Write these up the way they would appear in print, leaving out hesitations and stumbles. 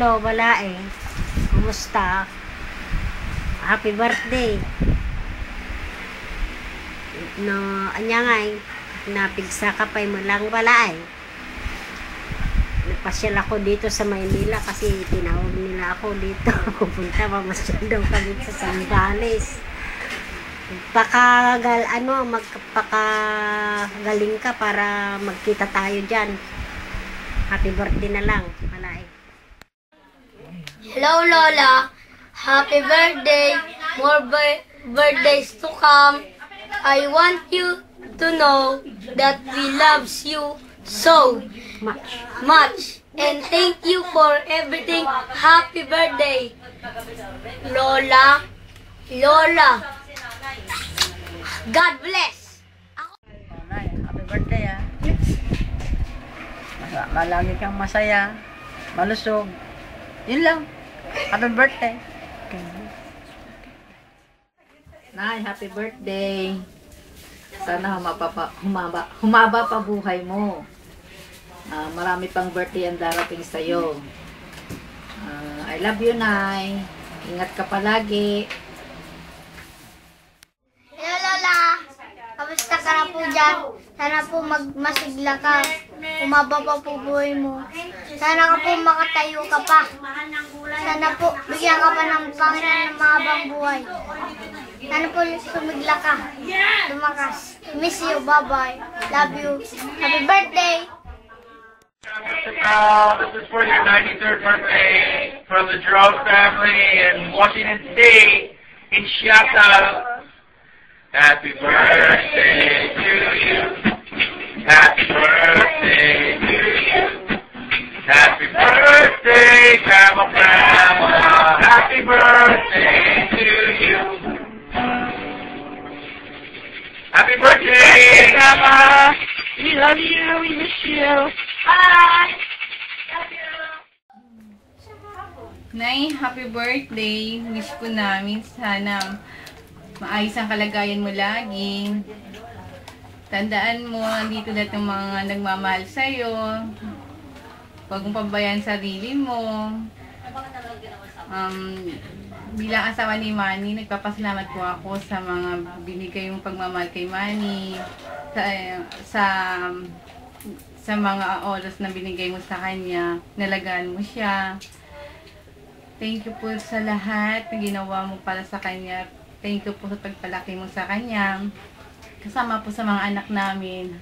Lolo, wala eh. Kumusta? Happy birthday. No, anya nga eh. Napigsa ka pa mo lang wala eh. Nagpasyal ako dito sa Maynila kasi tinawag nila ako dito. Pupunta, mamasyal daw kami sa Zambales. Magpakagaling ka para magkita tayo dyan. Happy birthday na lang. Wala eh. Hello, Lola. Happy birthday. More birthdays to come. I want you to know that we love you so much. And thank you for everything. Happy birthday, Lola. Lola. God bless. Happy birthday ah. Malagi kang masaya, malusog. Yun lang. Happy birthday. Nay, happy birthday. Sana humaba pa buhay mo. Marami pang birthday ang darating sa'yo. I love you, Nay. Ingat ka palagi. Hello, Lola. Kamusta ka na po dyan? Sana po magmasigla ka. Umaba pa po buhay mo. Sana ka po makatayo ka pa. Sana po bigyan ka pa ng Panginoon ng mahabang buhay. Sana po sumigla ka. Lumakas. Miss you. Bye-bye. Love you. Happy birthday! This is for your 93rd birthday from the Jerome family in Washington State in Seattle. Happy birthday to you. Happy birthday to you. Happy birthday, Grandma. Happy birthday to you. Happy birthday, Grandma. We love you. We miss you. Bye. Love you. Nay, happy birthday. Wish ko namin sana maayos ang kalagayan mo lagi. Tandaan mo, dito lahat ng mga nagmamahal sa'yo. Huwag mong pabayaan sarili mo. Bilang asawa ni Manny, nagpapasalamat po ako sa mga binigay mong pagmamahal kay Manny. Sa mga oras na binigay mo sa kanya, nalagaan mo siya. Thank you po sa lahat na ginawa mo para sa kanya. Thank you po sa pagpalaki mo sa kanya. Kasama po sa mga anak namin.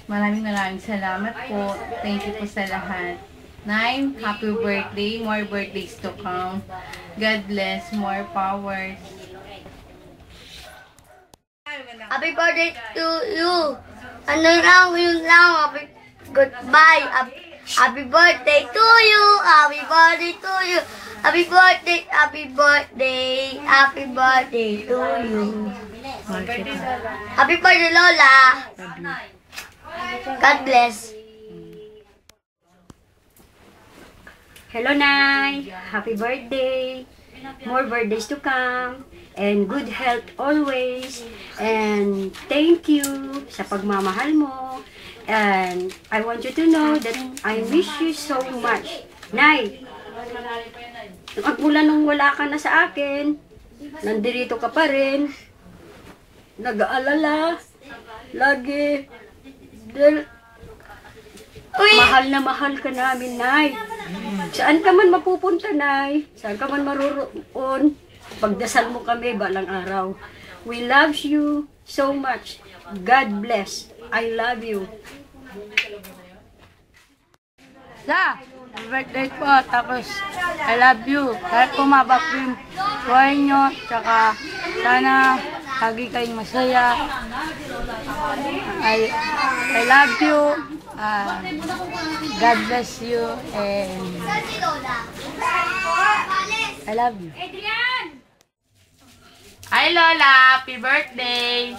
Maraming salamat po. Thank you po sa lahat. 9, happy birthday. More birthdays to come. God bless. More powers. Happy birthday to you. Ano lang, yun lang. Goodbye. Happy birthday to you. Happy birthday to you. Happy birthday. Happy birthday. Happy birthday to you. Happy birthday, Lola. God bless. Hello, Nay. Happy birthday. More birthdays to come. And good health always. And thank you sa pagmamahal mo. And I want you to know that I miss you so much. Nay, magmula nung wala ka na sa akin, nandirito ka pa rin. Nag-aalala. Lagi. Mahal na mahal ka namin, Nay. Saan ka man mapupunta, Nay? Saan ka man maruroon? Pagdasal mo kami balang araw. We love you so much. God bless. I love you. Birthday po, tapos I love you. Kahit kumabak yung buhay nyo, tsaka sana lagi kayong masaya. I love you. God bless you. And I love you. Hi, Lola! Happy birthday!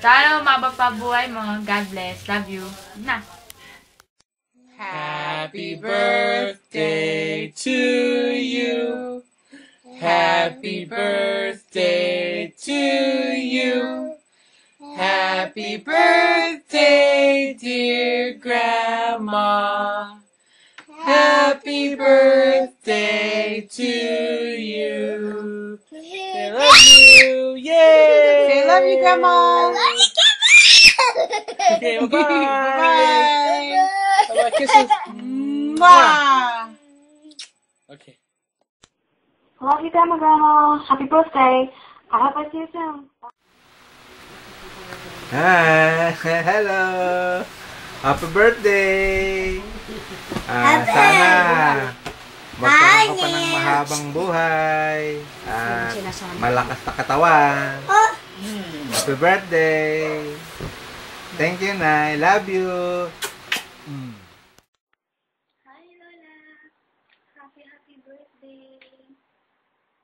Sana umaba pa buhay mo. God bless. Love you. Na. Happy birthday to you. Happy birthday to you. Happy birthday, dear Grandma. Happy Happy birthday to you. I love you. Yay! I love you, Grandma. Okay, bye-bye. Bye-bye. Kisses. Mwah! Okay. Love you, Grandma Grandma. Happy birthday. I hope I see you soon. Hi! Hello! Happy birthday! Sana magkaroon ka pa ng mahabang buhay at malakas na katawan. Happy birthday! Thank you, Nay. Love you! Hi, Lola. Happy birthday.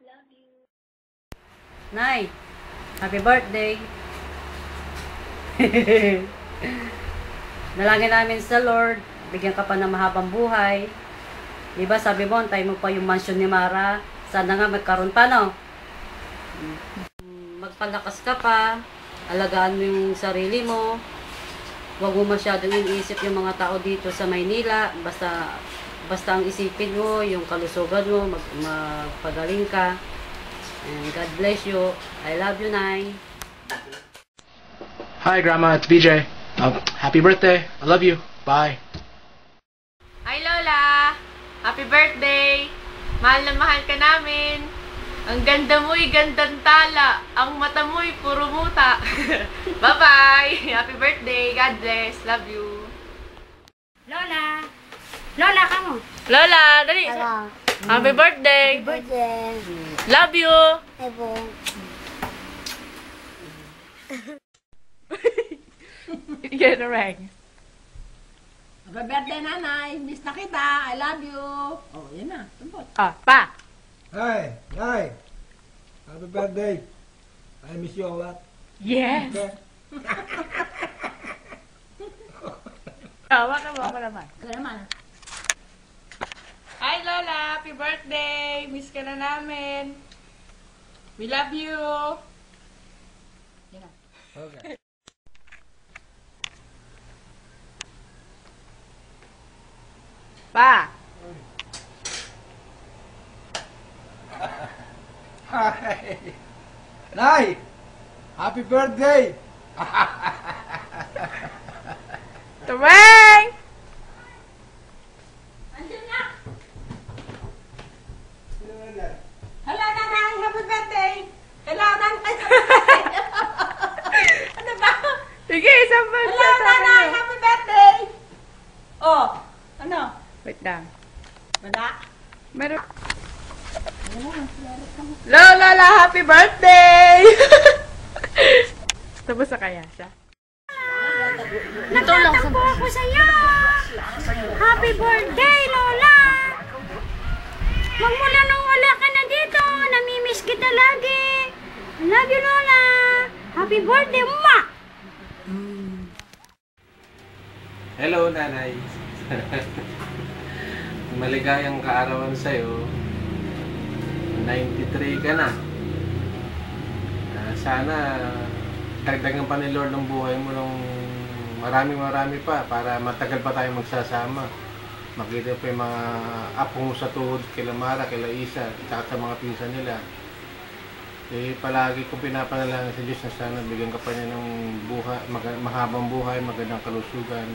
Love you. Nay, happy birthday. Nalangin namin sa Lord, bigyan ka pa ng mahabang buhay. Diba sabi mo, antay mo pa yung mansion ni Mara. Sana nga magkaroon pa, no? Magpalakas ka pa, alagaan mo yung sarili mo. Huwag mo masyadong iniisip yung mga tao dito sa Maynila. Basta ang isipin mo, yung kalusugan mo, magpagaling ka. And God bless you. I love you, Nay. Hi, Grandma. It's BJ. Happy birthday. I love you. Bye. Hi, Lola! Happy birthday! Mahal na mahal ka namin! Ang ganda mo'y gandang tala. Ang mata mo'y puro muta. Bye-bye! Happy birthday! God bless! Love you! Lola! Lola, kamo! Lola! Dali! Hello. Happy birthday! Birthday. Love you! Ebo. Get a ring. Happy birthday, Nanay. Miss na kita. I love you. Oh, yan na. Tumbot. Ah, pa! Hi, hi. Happy birthday. I miss you a lot. Yes! Okay? Tawa ka mo ako naman. Ito naman. Hi, Lola! Happy birthday! Miss ka na namin. We love you! Okay. Pa! Hi. Nay, happy birthday. Tumeng! Hello, Nanay. Happy birthday. Hello, Nanay. Ano ba? Sige, isang Hello, bansa sa Nanay. akin. Happy birthday. Oh, ano? Wait lang. Wala. Meron. Lola, happy birthday! Tapos na kaya siya? Nagtatampo ako sa'yo! Happy birthday, Lola! Magmula nung wala ka na dito, namimiss kita lagi. I love you, Lola! Happy birthday, Ma! Hello, Nanay. Maligayang kaarawan sa'yo. 93 ka na. Sana dagdagan pa ni Lord ng buhay mo ng marami pa para matagal pa tayo magsasama. Makita pa yung mga apo mo sa tuhod kila Mara, kila Isa, at sa mga pinsan nila. Eh, palagi ko pinapanalangin sa Diyos na sana bigyan ka pa niya ng buhay, mahabang buhay, magandang kalusugan.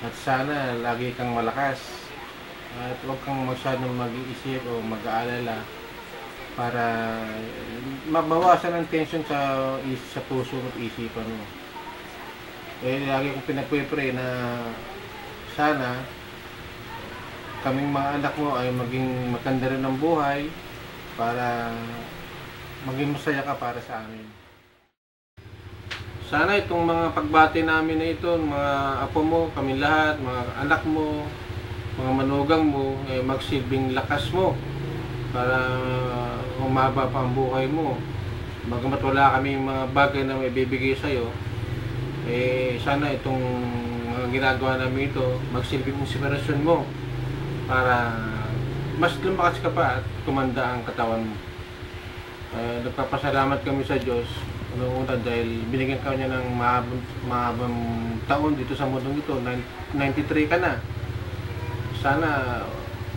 At sana lagi kang malakas. At huwag kang masyadong mag-iisip o mag-aalala para mabawasan ang tension sa puso at isipan mo. Eh, lagi kong pinagpipray na sana kaming mga anak mo ay maging maganda rin ng buhay para maging masaya ka para sa amin. Sana itong mga pagbati namin na ito, mga apo mo, kami lahat, mga anak mo, mga manugang mo, eh, magsilbing lakas mo para humaba pa ang buhay mo. Bagamat wala kami mga bagay na may bibigay sa'yo, eh, sana itong mga ginagawa namin ito, magsilbing inspirasyon mo para mas lumakas ka pa at kumanda ang katawan mo. Nagpapasalamat kami sa Diyos una dahil binigyan ka niya ng mahabang taon dito sa mundong ito. 93 ka na. Sana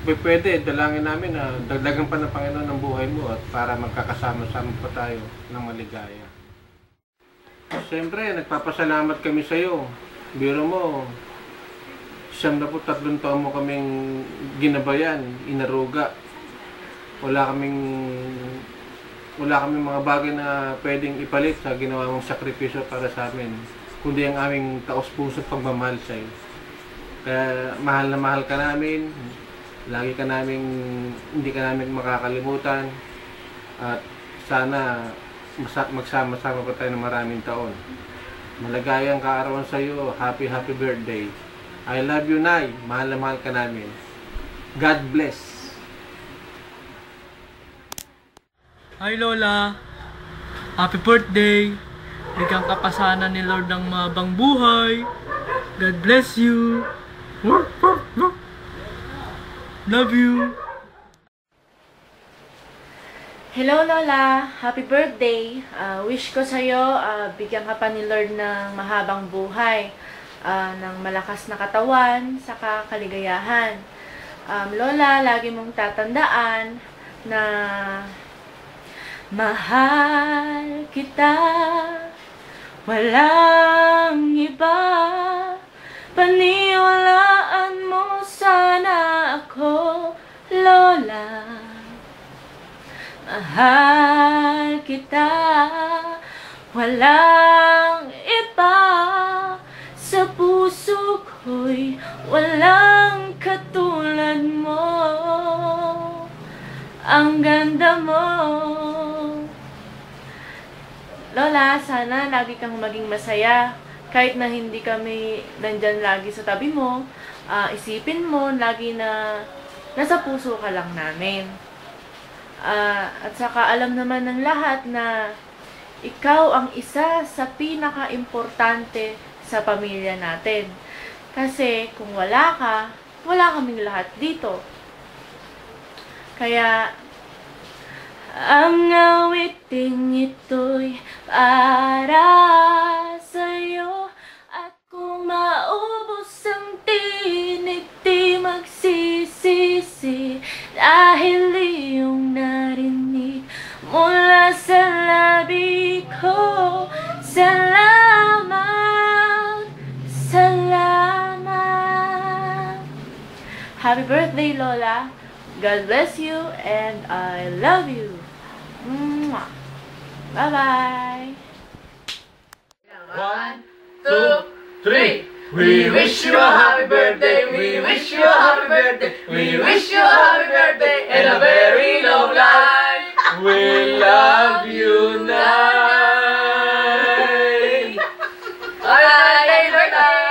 pwede, dalangin namin na dagdagan pa ng Panginoon ng buhay mo at para magkakasama-sama pa tayo ng maligaya. Siyempre, nagpapasalamat kami sa iyo. Biro mo, 73 taon mo kaming ginabayan, inaruga. Wala kaming mga bagay na pwedeng ipalit sa ginawa mong sakripisyo para sa amin, kundi ang aming taos-puso pagmamahal sa iyo. Kaya mahal na mahal ka namin, lagi ka namin, hindi ka namin makakalimutan, at sana magsama-sama pa tayo ng maraming taon. Malagayang kaarawan sa iyo, happy birthday. I love you, Nay. Mahal na mahal ka namin. God bless. Hi Lola, happy birthday. Bigyan ka pa sana ni Lord ng mabang buhay. God bless you. Love you. Hello Lola, happy birthday. Wish ko sa'yo, bigyan ka pa ni Lord ng mahabang buhay, ng malakas na katawan, saka kaligayahan. Lola, lagi mong tatandaan na mahal kita, walang iba. Paniwalaan mo sana ako, Lola. Mahal kita, walang iba. Sa puso ko'y walang katulad mo. Ang ganda mo. Lola, sana lagi kang maging masaya. Kahit na hindi kami nandyan lagi sa tabi mo, isipin mo lagi na nasa puso ka lang namin. At saka alam naman ng lahat na ikaw ang isa sa pinaka-importante sa pamilya natin. Kasi kung wala ka, wala kaming lahat dito. Kaya ang awiting ito'y para sa'yo. At kung maubos ang tinig, di magsisisi, dahil iyong narinig mula sa labi ko. Salamat, salamat. Happy birthday, Lola. God bless you and I love you. Mwah. Bye-bye. 1, 2, 3. We wish you a happy birthday. We wish you a happy birthday. We wish you a happy birthday and a very long life. We love you, Nay. Happy birthday.